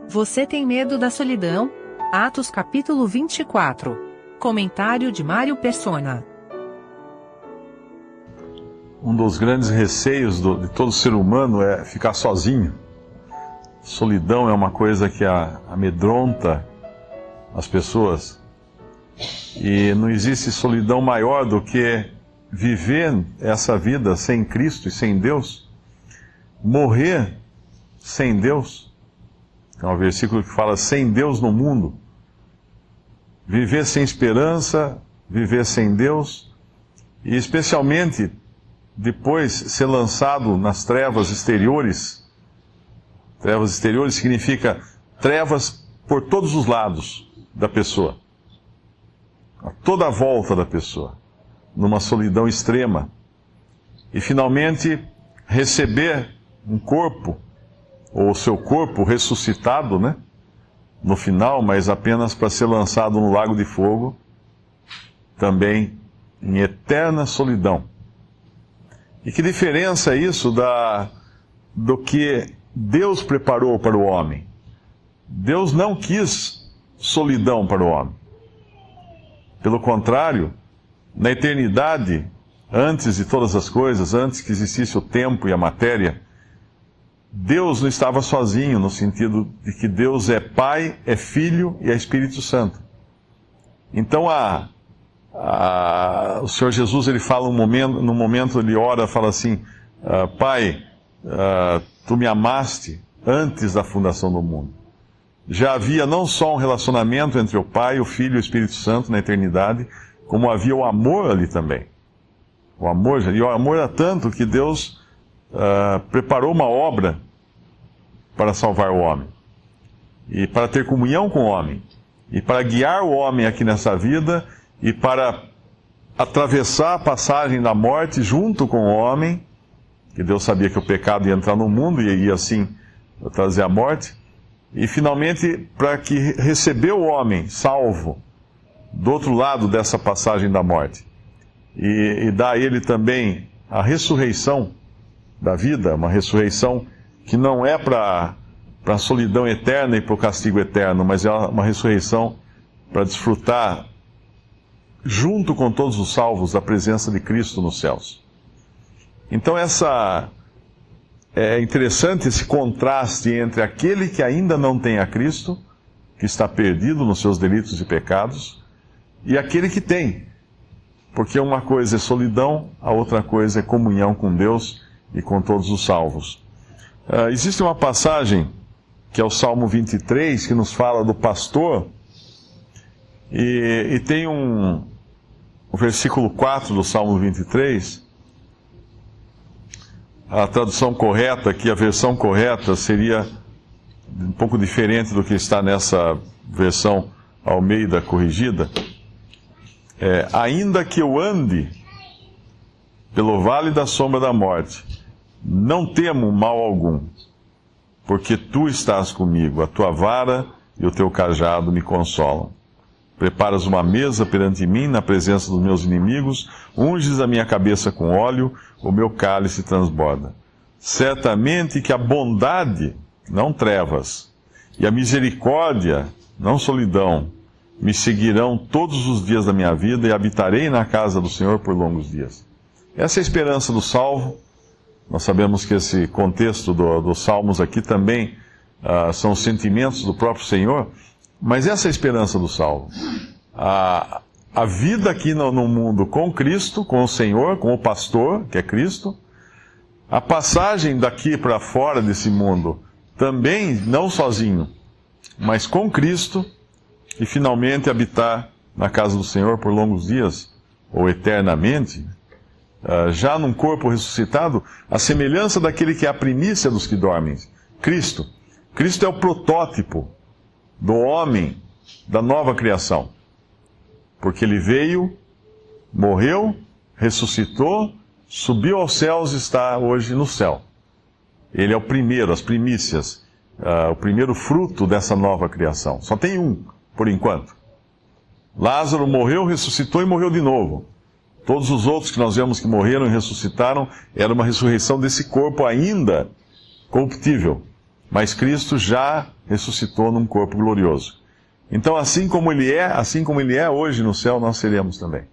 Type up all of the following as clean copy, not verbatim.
Você tem medo da solidão? Atos capítulo 24. Comentário de Mário Persona. Um dos grandes receios de todo ser humano é ficar sozinho. Solidão é uma coisa que amedronta as pessoas. E não existe solidão maior do que viver essa vida sem Cristo e sem Deus. Morrer sem Deus. É um versículo que fala sem Deus no mundo. Viver sem esperança, viver sem Deus, e especialmente depois ser lançado nas trevas exteriores. Trevas exteriores significa trevas por todos os lados da pessoa, a toda a volta da pessoa, numa solidão extrema. E finalmente receber um corpo, ou o seu corpo ressuscitado, né? No final, mas apenas para ser lançado no lago de fogo, também em eterna solidão. E que diferença é isso do que Deus preparou para o homem? Deus não quis solidão para o homem. Pelo contrário, na eternidade, antes de todas as coisas, antes que existisse o tempo e a matéria, Deus não estava sozinho, no sentido de que Deus é Pai, é Filho e é Espírito Santo. Então, o Senhor Jesus, ele fala no momento ele ora, fala assim, Pai, Tu me amaste antes da fundação do mundo. Já havia não só um relacionamento entre o Pai, o Filho e o Espírito Santo na eternidade, como havia o amor ali também. O amor era tanto que Deus preparou uma obra para salvar o homem, e para ter comunhão com o homem, e para guiar o homem aqui nessa vida, e para atravessar a passagem da morte junto com o homem, que Deus sabia que o pecado ia entrar no mundo e ia assim trazer a morte, e finalmente para que receber o homem salvo do outro lado dessa passagem da morte, e dar a ele também a ressurreição da vida, uma ressurreição que não é para a solidão eterna e para o castigo eterno, mas é uma ressurreição para desfrutar, junto com todos os salvos, da presença de Cristo nos céus. Então é interessante esse contraste entre aquele que ainda não tem a Cristo, que está perdido nos seus delitos e pecados, e aquele que tem. Porque uma coisa é solidão, a outra coisa é comunhão com Deus e com todos os salvos. Existe uma passagem, que é o Salmo 23, que nos fala do pastor, e tem o versículo 4 do Salmo 23, a tradução correta aqui, a versão correta seria um pouco diferente do que está nessa versão Almeida corrigida. Ainda que eu ande pelo vale da sombra da morte, não temo mal algum, porque Tu estás comigo, a Tua vara e o Teu cajado me consolam. Preparas uma mesa perante mim, na presença dos meus inimigos, unges a minha cabeça com óleo, o meu cálice transborda. Certamente que a bondade, não trevas, e a misericórdia, não solidão, me seguirão todos os dias da minha vida, e habitarei na casa do Senhor por longos dias. Essa é a esperança do salvo. Nós sabemos que esse contexto dos Salmos aqui também são sentimentos do próprio Senhor, mas essa é a esperança do salvo. A vida aqui no mundo com Cristo, com o Senhor, com o pastor, que é Cristo, a passagem daqui para fora desse mundo, também não sozinho, mas com Cristo, e finalmente habitar na casa do Senhor por longos dias, ou eternamente, já num corpo ressuscitado, a semelhança daquele que é a primícia dos que dormem, Cristo. Cristo é o protótipo do homem da nova criação, porque ele veio, morreu, ressuscitou, subiu aos céus e está hoje no céu. Ele é o primeiro, as primícias, o primeiro fruto dessa nova criação. Só tem um, por enquanto. Lázaro morreu, ressuscitou e morreu de novo. Todos os outros que nós vemos que morreram e ressuscitaram, era uma ressurreição desse corpo ainda corruptível, mas Cristo já ressuscitou num corpo glorioso. Então, assim como Ele é hoje no céu, nós seremos também.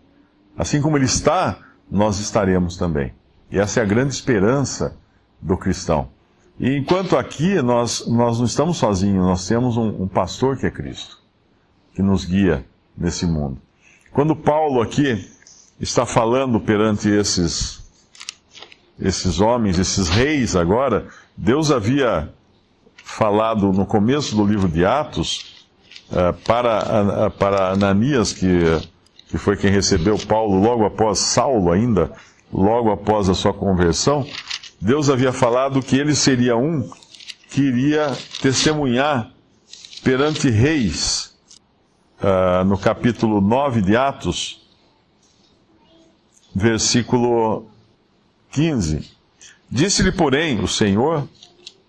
Assim como Ele está, nós estaremos também. E essa é a grande esperança do cristão. E enquanto aqui, nós não estamos sozinhos, nós temos um pastor que é Cristo, que nos guia nesse mundo. Quando Paulo aqui está falando perante esses homens, esses reis agora, Deus havia falado no começo do livro de Atos para Ananias, que foi quem recebeu Paulo logo após Saulo ainda, logo após a sua conversão. Deus havia falado que ele seria um que iria testemunhar perante reis, no capítulo 9 de Atos, versículo 15. Disse-lhe, porém, o Senhor,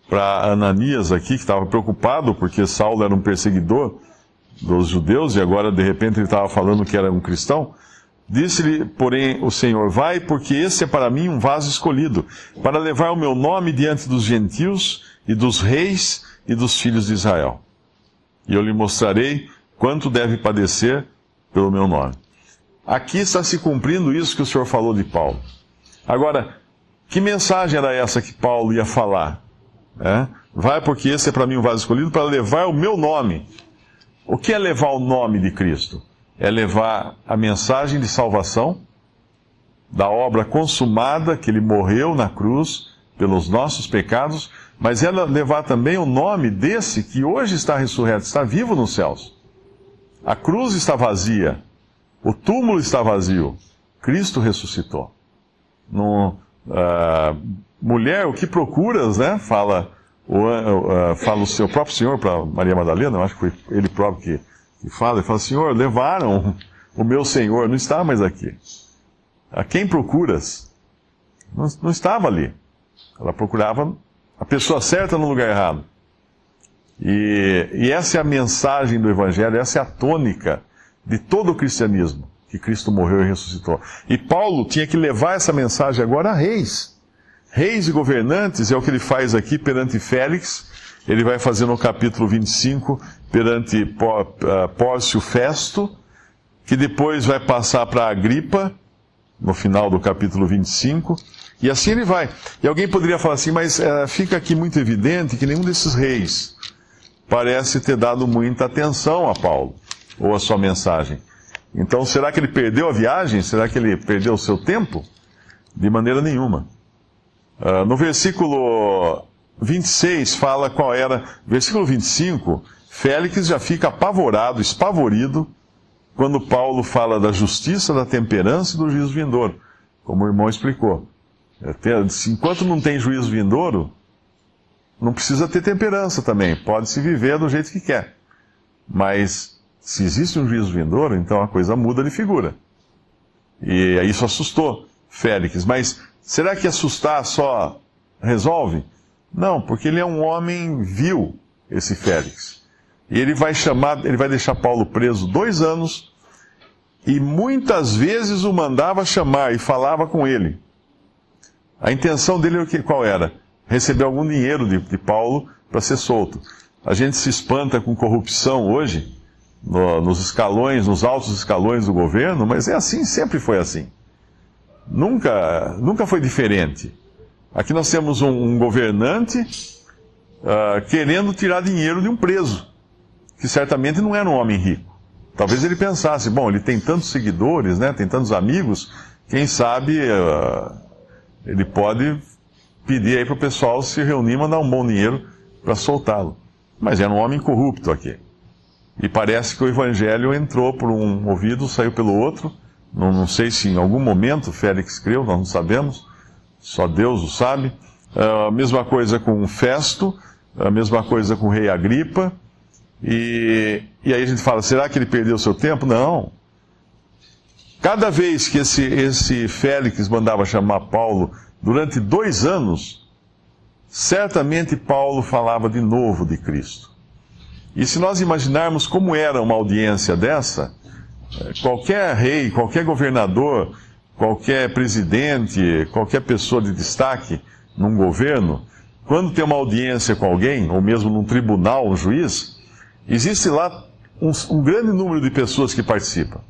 para Ananias aqui, que estava preocupado, porque Saulo era um perseguidor dos judeus, e agora, de repente, ele estava falando que era um cristão. Disse-lhe, porém, o Senhor, vai, porque esse é para mim um vaso escolhido, para levar o meu nome diante dos gentios, e dos reis, e dos filhos de Israel. E eu lhe mostrarei quanto deve padecer pelo meu nome. Aqui está se cumprindo isso que o Senhor falou de Paulo. Agora, que mensagem era essa que Paulo ia falar? Vai, porque esse é para mim um vaso escolhido, para levar o meu nome. O que é levar o nome de Cristo? É levar a mensagem de salvação, da obra consumada, que Ele morreu na cruz pelos nossos pecados, mas é levar também o nome desse que hoje está ressurreto, está vivo nos céus. A cruz está vazia, o túmulo está vazio, Cristo ressuscitou. Mulher, o que procuras, né? Fala o seu próprio Senhor para Maria Madalena, eu acho que foi ele próprio que fala, ele fala, Senhor, levaram o meu Senhor, não está mais aqui. A quem procuras? Não estava ali. Ela procurava a pessoa certa no lugar errado. E essa é a mensagem do Evangelho, essa é a tônica de todo o cristianismo, que Cristo morreu e ressuscitou. E Paulo tinha que levar essa mensagem agora a reis. Reis e governantes, é o que ele faz aqui perante Félix. Ele vai fazer no capítulo 25 perante Pórcio Festo, que depois vai passar para Agripa, no final do capítulo 25, e assim ele vai. E alguém poderia falar assim, mas fica aqui muito evidente que nenhum desses reis parece ter dado muita atenção a Paulo, ou a sua mensagem. Então, será que ele perdeu a viagem? Será que ele perdeu o seu tempo? De maneira nenhuma. No versículo 26 fala qual era. Versículo 25, Félix já fica apavorado, espavorido, quando Paulo fala da justiça, da temperança e do juízo vindouro, como o irmão explicou. Enquanto não tem juízo vindouro, não precisa ter temperança também, pode-se viver do jeito que quer. Mas, se existe um juízo vindouro, então a coisa muda de figura. E isso assustou Félix. Mas será que assustar só resolve? Não, porque ele é um homem vil, esse Félix. E ele vai deixar Paulo preso 2 anos, e muitas vezes o mandava chamar e falava com ele. A intenção dele qual era? Receber algum dinheiro de Paulo para ser solto. A gente se espanta com corrupção hoje, nos escalões, nos altos escalões do governo, mas é assim, sempre foi assim. Nunca foi diferente. Aqui nós temos um governante querendo tirar dinheiro de um preso, que certamente não era um homem rico. Talvez ele pensasse, bom, ele tem tantos seguidores, né, tem tantos amigos, quem sabe ele pode pedir aí para o pessoal se reunir e mandar um bom dinheiro para soltá-lo. Mas era um homem corrupto aqui. E parece que o evangelho entrou por um ouvido, saiu pelo outro. Não sei se em algum momento Félix creu, nós não sabemos. Só Deus o sabe. A mesma coisa com Festo, a mesma coisa com o rei Agripa. E aí a gente fala, será que ele perdeu o seu tempo? Não. Cada vez que esse Félix mandava chamar Paulo, durante 2 anos, certamente Paulo falava de novo de Cristo. E se nós imaginarmos como era uma audiência dessa, qualquer rei, qualquer governador, qualquer presidente, qualquer pessoa de destaque num governo, quando tem uma audiência com alguém, ou mesmo num tribunal, um juiz, existe lá um grande número de pessoas que participam.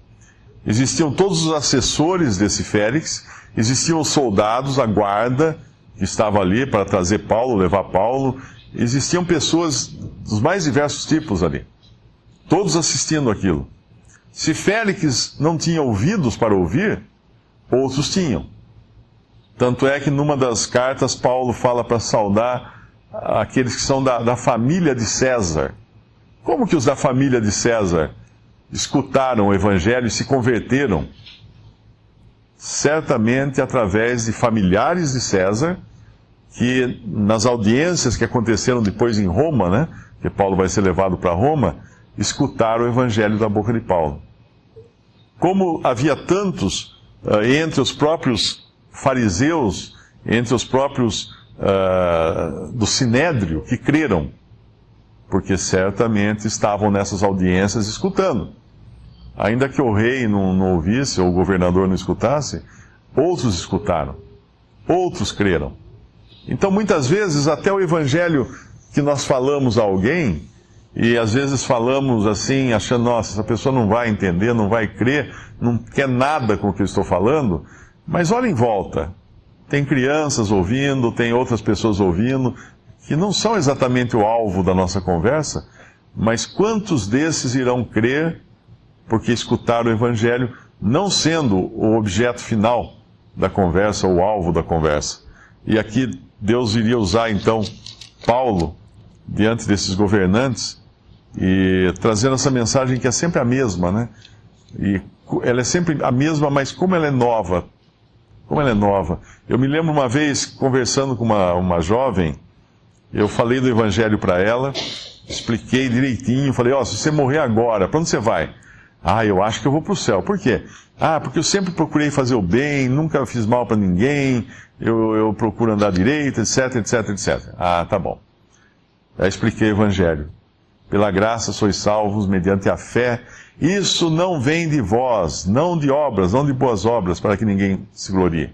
Existiam todos os assessores desse Félix, existiam os soldados, a guarda, que estava ali para trazer Paulo, levar Paulo. Existiam pessoas dos mais diversos tipos ali, todos assistindo aquilo. Se Félix não tinha ouvidos para ouvir, outros tinham. Tanto é que numa das cartas Paulo fala para saudar aqueles que são da família de César. Como que os da família de César escutaram o Evangelho e se converteram? Certamente através de familiares de César, que nas audiências que aconteceram depois em Roma, né, que Paulo vai ser levado para Roma, escutaram o Evangelho da boca de Paulo. Como havia tantos entre os próprios fariseus, entre os próprios do Sinédrio, que creram, porque certamente estavam nessas audiências escutando. Ainda que o rei não ouvisse, ou o governador não escutasse, outros escutaram, outros creram. Então, muitas vezes, até o evangelho que nós falamos a alguém, e às vezes falamos assim, achando, nossa, essa pessoa não vai entender, não vai crer, não quer nada com o que eu estou falando, mas olha em volta. Tem crianças ouvindo, tem outras pessoas ouvindo, que não são exatamente o alvo da nossa conversa, mas quantos desses irão crer porque escutaram o evangelho, não sendo o objeto final da conversa, o alvo da conversa. E aqui Deus iria usar então Paulo diante desses governantes e trazendo essa mensagem que é sempre a mesma, né? E ela é sempre a mesma, mas como ela é nova. Como ela é nova. Eu me lembro uma vez, conversando com uma jovem, eu falei do evangelho para ela, expliquei direitinho, falei, se você morrer agora, para onde você vai? Eu acho que eu vou para o céu. Por quê? Porque eu sempre procurei fazer o bem, nunca fiz mal para ninguém, eu procuro andar direito, etc, etc, etc. Tá bom. Aí expliquei o evangelho. Pela graça sois salvos mediante a fé. Isso não vem de vós, não de obras, não de boas obras, para que ninguém se glorie.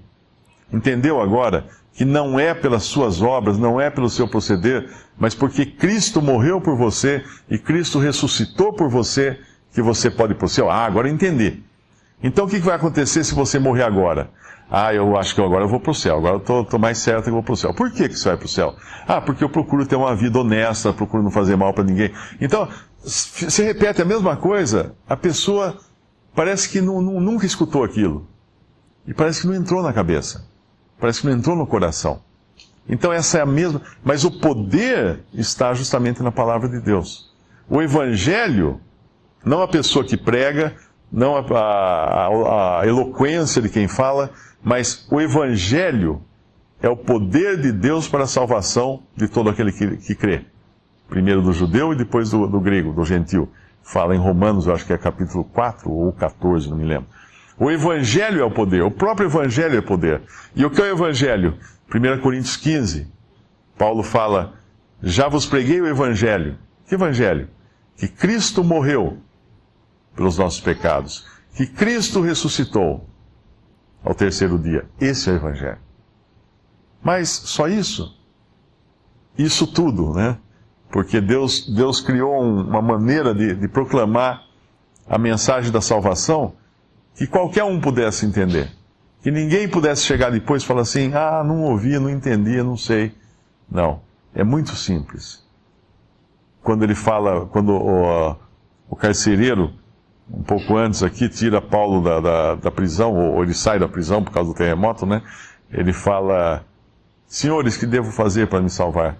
Entendeu agora que não é pelas suas obras, não é pelo seu proceder, mas porque Cristo morreu por você e Cristo ressuscitou por você, que você pode ir para o céu? Agora eu entendi. Então o que vai acontecer se você morrer agora? Eu acho que agora eu vou para o céu, agora eu estou mais certo que eu vou para o céu. Por que você vai para o céu? Porque eu procuro ter uma vida honesta, procuro não fazer mal para ninguém. Então, se repete a mesma coisa, a pessoa parece que nunca escutou aquilo. E parece que não entrou na cabeça. Parece que não entrou no coração. Então essa é a mesma, mas o poder está justamente na palavra de Deus. O Evangelho, não a pessoa que prega, não a eloquência de quem fala, mas o Evangelho é o poder de Deus para a salvação de todo aquele que crê. Primeiro do judeu e depois do grego, do gentil. Fala em Romanos, eu acho que é capítulo 4 ou 14, não me lembro. O Evangelho é o poder, o próprio Evangelho é poder. E o que é o Evangelho? 1 Coríntios 15, Paulo fala, já vos preguei o Evangelho. Que Evangelho? Que Cristo morreu pelos nossos pecados, que Cristo ressuscitou ao terceiro dia. Esse é o Evangelho. Mas só isso? Isso tudo, né? Porque Deus criou uma maneira de proclamar a mensagem da salvação que qualquer um pudesse entender. Que ninguém pudesse chegar depois e falar assim, não ouvi, não entendi, não sei. Não, é muito simples. Quando ele fala, quando o carcereiro, um pouco antes aqui, tira Paulo da prisão, ou ele sai da prisão por causa do terremoto, né? Ele fala, senhores, que devo fazer para me salvar?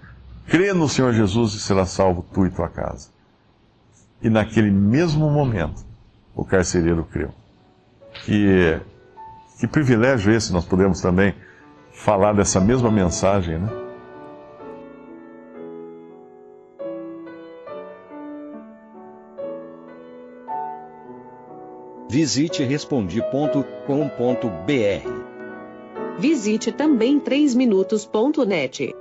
Crê no Senhor Jesus e será salvo tu e tua casa. E naquele mesmo momento, o carcereiro creu. Que privilégio esse, nós podemos também falar dessa mesma mensagem, né? Visite Respondi.com.br. Visite também 3minutos.net.